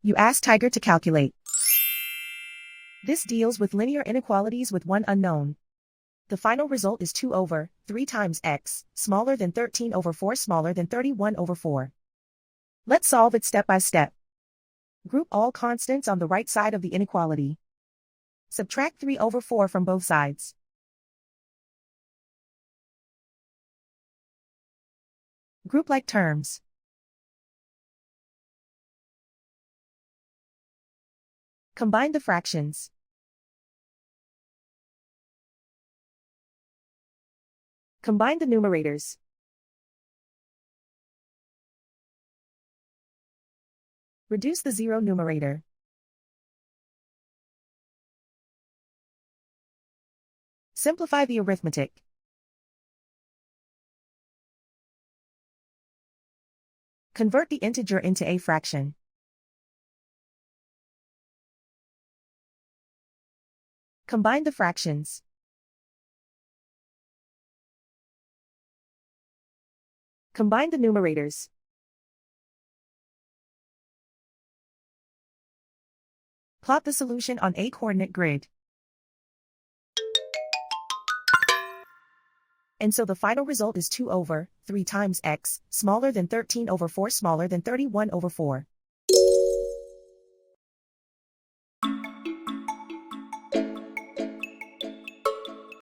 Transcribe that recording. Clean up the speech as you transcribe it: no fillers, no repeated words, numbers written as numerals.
You ask Tiger to calculate. This deals with linear inequalities with one unknown. The final result is 2 over 3 times x, smaller than 13 over 4 smaller than 31 over 4. Let's solve it step by step. Group all constants on the right side of the inequality. Subtract 3 over 4 from both sides. Group like terms. Combine the fractions. Combine the numerators. Reduce the zero numerator. Simplify the arithmetic. Convert the integer into a fraction. Combine the fractions. Combine the numerators. Plot the solution on a coordinate grid. And so the final result is 2 over 3 times x, smaller than 13 over 4 smaller than 31 over 4.